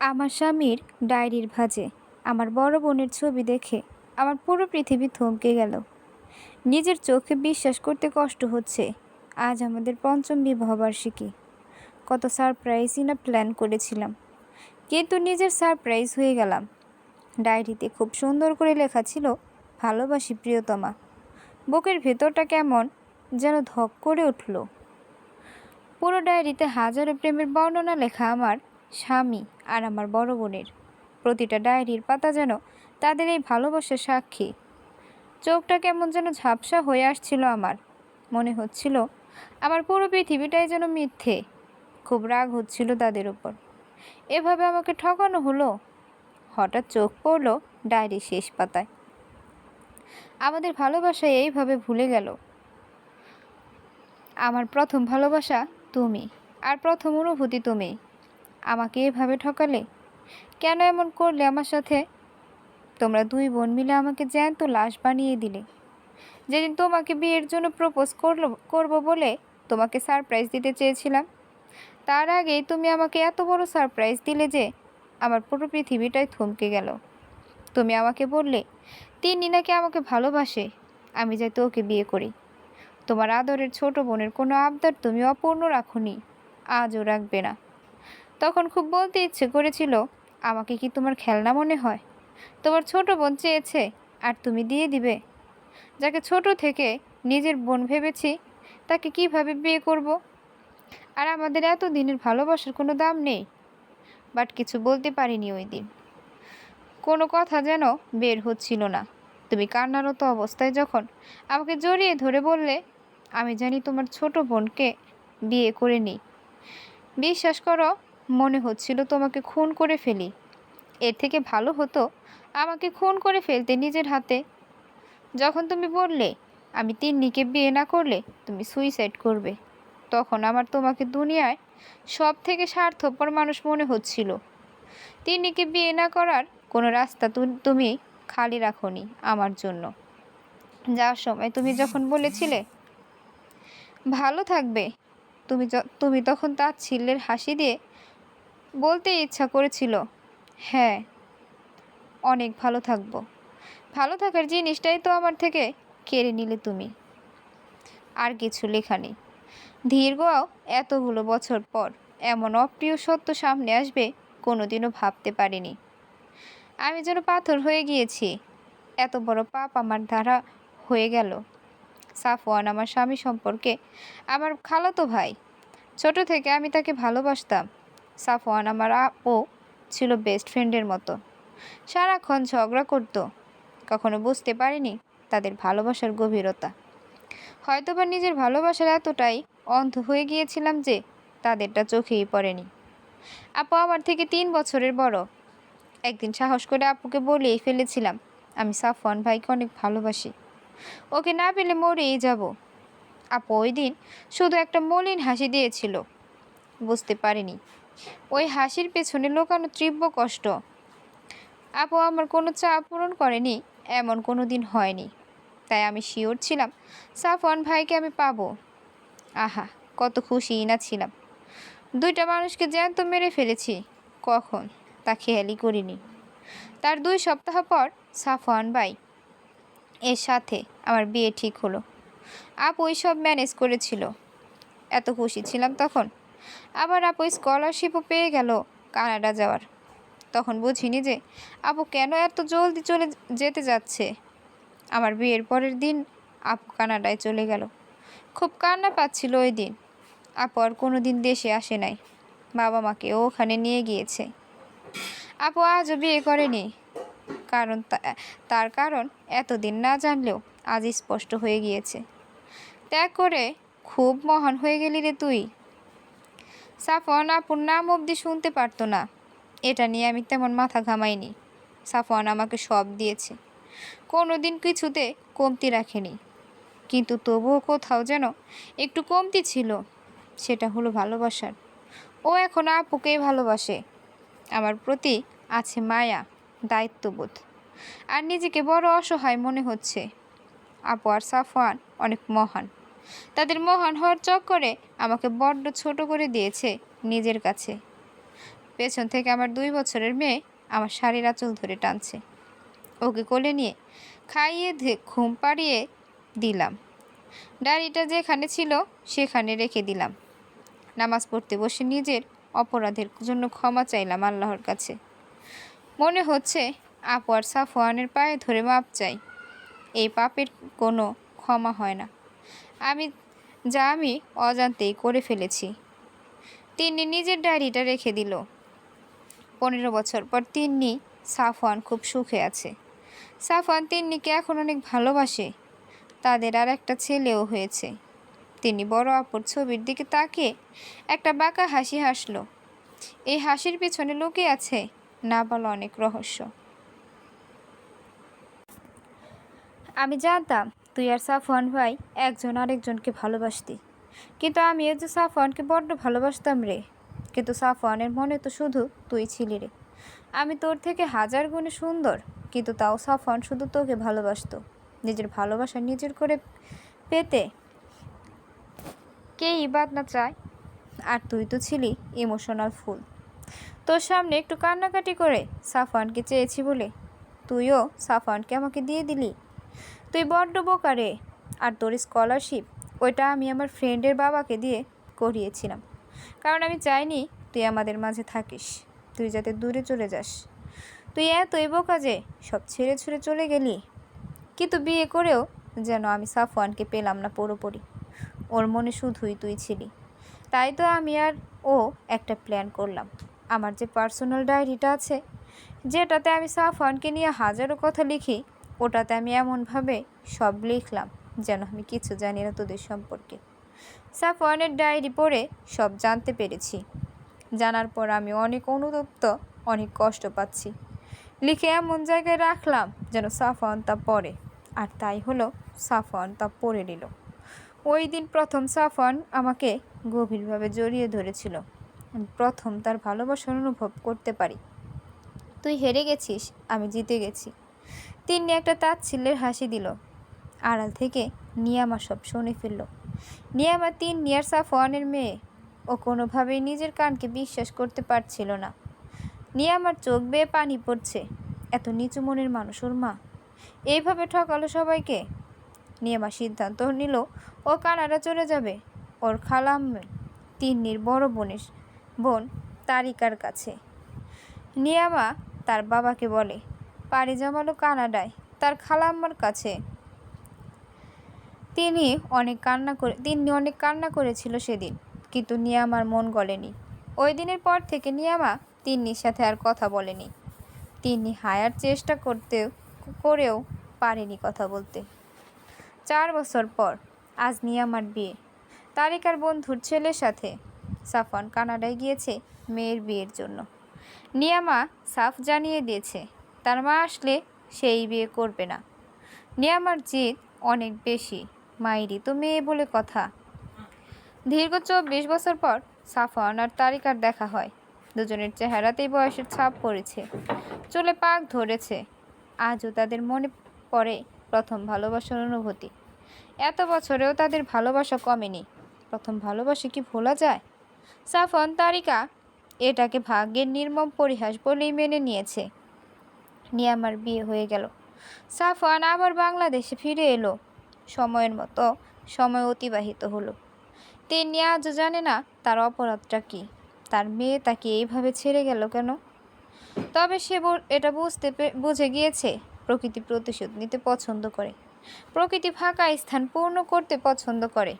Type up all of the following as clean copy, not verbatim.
আমার স্বামীর ডায়েরির ভাঁজে আমার বড় বোনের ছবি দেখে আমার পুরো পৃথিবী থমকে গেল। নিজের চোখে বিশ্বাস করতে কষ্ট হচ্ছে, আজ আমাদের পঞ্চম বিবাহবার্ষিকী। কত সারপ্রাইজই না প্ল্যান করেছিলাম, কিন্তু নিজের সারপ্রাইজ হয়ে গেলাম। ডায়েরিতে খুব সুন্দর করে লেখা ছিল, ভালোবাসি প্রিয়তমা। বুকের ভেতরটা কেমন যেন ধক করে উঠল। পুরো ডায়েরিতে হাজারো প্রেমের বর্ণনা লেখা আমার স্বামী আর আমার বড় বোনের। প্রতিটা ডায়েরির পাতা যেন তাদের এই ভালোবাসার সাক্ষী। চোখটা কেমন যেন ঝাপসা হয়ে আসছিল আমার। মনে হচ্ছিল আমার পুরো পৃথিবীটাই যেন মিথ্যে। খুব রাগ হচ্ছিল তাদের উপর, এভাবে আমাকে ঠকানো হলো। হঠাৎ চোখ পড়ল ডায়েরির শেষ পাতায়। আমাদের ভালোবাসা এইভাবে ভুলে গেল। আমার প্রথম ভালোবাসা তুমি, আর প্রথম অনুভূতি তুমি। আমাকে এভাবে ঠকালে, কেন এমন করলে আমার সাথে? তোমরা দুই বোন মিলে আমাকে জ্যান্ত লাশ বানিয়ে দিলে। যেদিন তোমাকে বিয়ের জন্য প্রপোজ করব বলে তোমাকে সারপ্রাইজ দিতে চেয়েছিলাম, তার আগেই তুমি আমাকে এত বড় সারপ্রাইজ দিলে যে আমার পুরো পৃথিবীটাই থমকে গেল। তুমি আমাকে বললে তিনি নাকি আমাকে ভালোবাসে, আমি যাতে ওকে বিয়ে করি। তোমার আদরের ছোট বোনের কোনো আবদার তুমি অপূর্ণ রাখোনি, আজও রাখবে না। তখন খুব বলতে ইচ্ছে করেছিল, আমাকে কি তোমার খেলনা মনে হয়? তোমার ছোট বোন চেয়েছে আর তুমি দিয়ে দিবে? যাকে ছোট থেকে নিজের বোন ভেবেছি, তাকে কিভাবে বিয়ে করব? আর আমাদের এত দিনের ভালোবাসার কোনো দাম নেই। বাট কিছু বলতে পারিনি ওই দিন। কোনো কথা যেন বের হচ্ছিল না। তুমি কান্নারত অবস্থায় যখন আমাকে জড়িয়ে ধরে বললে, আমি জানি তোমার ছোট বোনকে বিয়ে করে নিই। বিশ্বাস করো, মনে হচ্ছিল তোমাকে খুন করে ফেলি। এর থেকে ভালো হতো আমাকে খুন করে ফেলতে নিজের হাতে। যখন তুমি বললে আমি তিন্নিকে বিয়ে না করলে তুমি সুইসাইড করবে, তখন আমার তোমাকে দুনিয়ায় সব থেকে স্বার্থপর মানুষ মনে হচ্ছিল। তিন্নিকে বিয়ে না করার কোনো রাস্তা তুমি খালি রাখোনি আমার জন্য। যাওয়ার সময় তুমি যখন বলেছিলে ভালো থাকবে, তুমি তখন তাচ্ছিল্যের হাসি দিয়ে বলতে ইচ্ছা করেছিল, হ্যাঁ অনেক ভালো থাকবো। ভালো থাকার জিনিসটাই তো আমার থেকে কেড়ে নিলে তুমি। আর কিছু লেখা নেই। দীর্ঘ এতগুলো বছর পর এমন অপ্রিয় সত্য সামনে আসবে কোনোদিনও ভাবতে পারিনি। আমি যেন পাথর হয়ে গিয়েছি। এত বড় পাপ আমার দ্বারা হয়ে গেল। সাফওয়ান আমার স্বামী সম্পর্কে আমার খালাতো ভাই। ছোট থেকে আমি তাকে ভালোবাসতাম। সাফওয়ান আমার ও ছিল বেস্ট ফ্রেন্ডের মতো। সারাক্ষণ ঝগড়া করতো। কখনো বুঝতে পারিনি তাদের ভালোবাসার গভীরতা। হয়তোবা নিজের ভালোবাসার এতটাই অন্ধ হয়ে গিয়েছিলাম যে তাদেরটা চোখেই পড়েনি। আপু আমার থেকে 3 বছরের বড়। একদিন সাহস করে আপুকে বলেই ফেলেছিলাম, আমি সাফওয়ান ভাইকে অনেক ভালোবাসি, ওকে না পেলে মরেই যাব। আপু ওই দিন শুধু একটা মলিন হাসি দিয়েছিল। বুঝতে পারিনি ওই হাসির পেছনে লুকানো তীব্র কষ্ট। আপু আমার কোনো চাপ পূরণ করেনি, এমন কোনো দিন হয়নি। তাই আমি শিওর ছিলাম সাফওয়ান ভাইকে আমি পাবো। আহা, কত খুশিই না ছিলাম। দুইটা মানুষকে জ্যান্ত মেরে ফেলেছি কখন তা খেয়ালই করিনি। তার 2 সপ্তাহ পর সাফওয়ান ভাই এর সাথে আমার বিয়ে ঠিক হলো। আপু ওই সব ম্যানেজ করেছিল। এত খুশি ছিলাম তখন। আবার আপু স্কলারশিপও পেয়ে গেল কানাডা যাওয়ার। তখন বুঝিনি যে আপু কেন এত জলদি চলে যেতে যাচ্ছে। আমার বিয়ের পরের দিন আপু কানাডায় চলে গেল। খুব কান্না পাচ্ছিল ওই দিন। আপু আর কোনো দিন দেশে আসে নাই। বাবা মাকে ওখানে নিয়ে গিয়েছে। আপু আজও বিয়ে করেনি। কারণ তার কারণ এতদিন না জানলেও আজ স্পষ্ট হয়ে গিয়েছে। ত্যাগ করে খুব মহান হয়ে গেলি রে তুই। সাফওয়ান আপুর নাম অবধি শুনতে পারতো না। এটা নিয়ে আমি তেমন মাথা ঘামাইনি। সাফওয়ান আমাকে সব দিয়েছে, কোনো দিন কিছুতে কমতি রাখেনি। কিন্তু তবুও কোথাও যেন একটু কমতি ছিল। সেটা হলো ভালোবাসার। ও এখন আপুকেই ভালোবাসে। আমার প্রতি আছে মায়া, দায়িত্ববোধ, আর নিজেকে বড় অসহায় মনে হচ্ছে। আপু আর সাফওয়ান অনেক মহান। তাদের মহান হওয়ার চক্করে আমাকে বড্ড ছোট করে দিয়েছে নিজের কাছে। পেছন থেকে আমার 2 বছরের মেয়ে আমার শাড়ির আঁচল ধরে টানছে। ওকে কোলে নিয়ে খাইয়ে ঘুম পাড়িয়ে দিলাম। ডায়েরিটা যেখানে ছিল সেখানে রেখে দিলাম। নামাজ পড়তে বসে নিজের অপরাধের জন্য ক্ষমা চাইলাম আল্লাহর কাছে। মনে হচ্ছে আপু আর সাফওয়ানের পায়ে ধরে মাপ চাই। এই পাপের কোনো ক্ষমা হয় না। আমি অজান্তেই করে ফেলেছি। তিন্নি নিজের ডায়েরিটা রেখে দিল। 15 বছর পর তিন্নি সাফওয়ান খুব সুখে আছে। সাফওয়ান তিন্নিকে এখন অনেক ভালোবাসে। তাদের আর একটা ছেলেও হয়েছে। তিনি বড় আপুর ছবির দিকে তাকিয়ে একটা বাঁকা হাসি হাসল। এই হাসির পিছনে লুকিয়ে আছে না বলা অনেক রহস্য। আমি জানতাম তুই আর সাফওয়ান ভাই একজন আরেকজনকে ভালোবাসতি, কিন্তু আমিও যে সাফওয়ানকে বড্ড ভালোবাসতাম রে। কিন্তু সাফওয়ানের মনে তো শুধু তুই ছিলি রে। আমি তোর থেকে 1000 গুণে সুন্দর, কিন্তু তাও সাফওয়ান শুধু তোকে ভালোবাসতো। নিজের ভালোবাসা নিজের করে পেতে কেই বাদ না চায়। আর তুই তো ছিলি ইমোশনাল ফুল। তোর সামনে একটু কান্নাকাটি করে সাফওয়ানকে চেয়েছি বলে তুইও সাফওয়ানকে আমাকে দিয়ে দিলি। তুই বড্ড বোকা রে। আর তোর স্কলারশিপ ওইটা আমি আমার ফ্রেন্ডের বাবাকে দিয়ে করিয়েছিলাম, কারণ আমি চাইনি তুই আমাদের মাঝে থাকিস, তুই যাতে দূরে চলে যাস। তুই এতই বোকা যে সব ছেড়ে ছুড়ে চলে গেলি। কিন্তু বিয়ে করেও যেন আমি সাফওয়ানকে পেলাম না পুরোপুরি। ওর মনে শুধুই তুই ছিলি। তাই তো আমি আর ও একটা প্ল্যান করলাম। আমার যে পার্সোনাল ডায়েরিটা আছে, যেটাতে আমি সাফওয়ানকে নিয়ে হাজারো কথা লিখি, ওটাতে আমি এমনভাবে সব লিখলাম যেন আমি কিছু জানি না তোদের সম্পর্কে। সাফওয়ানের ডায়েরি পড়ে সব জানতে পেরেছি। জানার পর আমি অনেক অনুতপ্ত, অনেক কষ্ট পাচ্ছি। লিখে এমন জায়গায় রাখলাম যেন সাফওয়ান তা পড়ে। আর তাই হলো, সাফওয়ান তা পড়ে নিল। ওই দিন প্রথম সাফওয়ান আমাকে গভীরভাবে জড়িয়ে ধরেছিল। আমি প্রথম তার ভালোবাসার অনুভব করতে পারি। তুই হেরে গেছিস, আমি জিতে গেছি। তিন্নি একটা তাচ্ছিল্যের হাসি দিল। আড়াল থেকে নিয়ামা সব শুনে ফেলল। নিয়ামা তিন্নি আর সাফওয়ানের মেয়ে। ও কোনোভাবেই নিজের কানকে বিশ্বাস করতে পারছিল না। নিয়ামার চোখ বেয়ে পানি পড়ছে। এত নিচু মনের মানুষ ওর মা এইভাবে ঠকালো সবাইকে। নিয়ামা সিদ্ধান্ত নিল ও কানাডা চলে যাবে ওর খালাম্মা তিন্নির বড় বোন তারিকার কাছে। নিয়ামা তার বাবাকে বলে পাড়ি জমালো কানাডায় তার খালাম্মার কাছে। তিন্নি অনেক কান্না করেছিল সেদিন, কিন্তু নিয়ামার মন গলেনি। ওই দিনের পর থেকে নিয়ামা তিন্নির সাথে আর কথা বলেনি। তিন্নি হায়ার চেষ্টা করেও পারেনি কথা বলতে। 4 বছর পর আজ নিয়ামার বিয়ে তারিকার বন্ধুর ছেলের সাথে। সাফওয়ান কানাডায় গিয়েছে মেয়ের বিয়ের জন্য। নিয়ামা সাফ জানিয়ে দিয়েছে তার মা আসলে সেই বিয়ে করবে না। নিয়ামার জিদ অনেক বেশি। মায়েরই তো মেয়ে বলে কথা। দীর্ঘ 24 বছর পর সাফওয়ান আর তারিকার দেখা হয়। দুজনের চেহারাতেই বয়সের ছাপ পড়েছে, চুলে পাক ধরেছে। আজও তাদের মনে পড়ে প্রথম ভালোবাসার অনুভূতি। এত বছরেও তাদের ভালোবাসা কমেনি। প্রথম ভালোবাসা কি ভোলা যায়? সাফওয়ান তারিকা এটাকে ভাগ্যের নির্মম পরিহাস বলেই মেনে নিয়েছে। নিয়ামার বিয়ে হয়ে গেল। সাফওয়ান আবার বাংলাদেশে ফিরে এলো। সময়ের মতো সময় অতিবাহিত হলো। তিনি আজও জানে না তার অপরাধটা কি, তার মেয়ে তাকে এইভাবে ছেড়ে গেল কেন। তবে সে এটা বুঝে গিয়েছে প্রকৃতি প্রতিশোধ নিতে পছন্দ করে। প্রকৃতি ফাঁকা স্থান পূর্ণ করতে পছন্দ করে।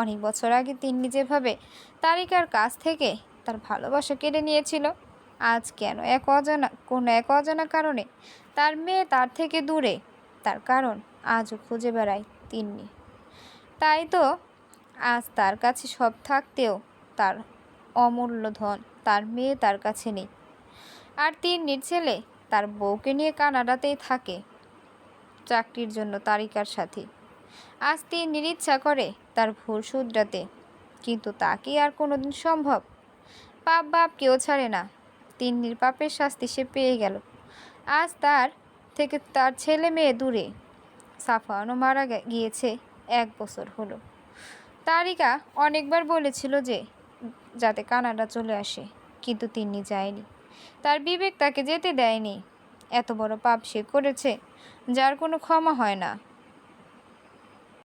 অনেক বছর আগে তিনি যেভাবে তারিকার কাছ থেকে তার ভালোবাসা কেড়ে নিয়েছিল, আজ কেন এক অজানা কারণে তার মেয়ে তার থেকে দূরে। তার কারণ আজও খুঁজে বেড়ায় তিন্নি। তাই তো আজ তার কাছে সব থাকতেও তার অমূল্য ধন তার মেয়ে তার কাছে নেই। আর তিন্নির ছেলে তার বউকে নিয়ে কানাডাতেই থাকে চাকরির জন্য তারিকার সাথে। আজ তিন্নির ইচ্ছা করে তার ভুল শুধরাতে, কিন্তু তা কি আর কোনোদিন সম্ভব? পাপ বাপ কেউ ছাড়ে না। তিন্নির পাপের শাস্তি সে পেয়ে গেল। আজ তার থেকে তার ছেলে মেয়ে দূরে। সাফওয়ানও মারা গিয়েছে 1 বছর হলো। তারিকা অনেকবার বলেছিল যে যাতে কানাডা চলে আসে, কিন্তু তিন্নি যায়নি। তার বিবেক তাকে যেতে দেয়নি। এত বড় পাপ সে করেছে যার কোনো ক্ষমা হয় না।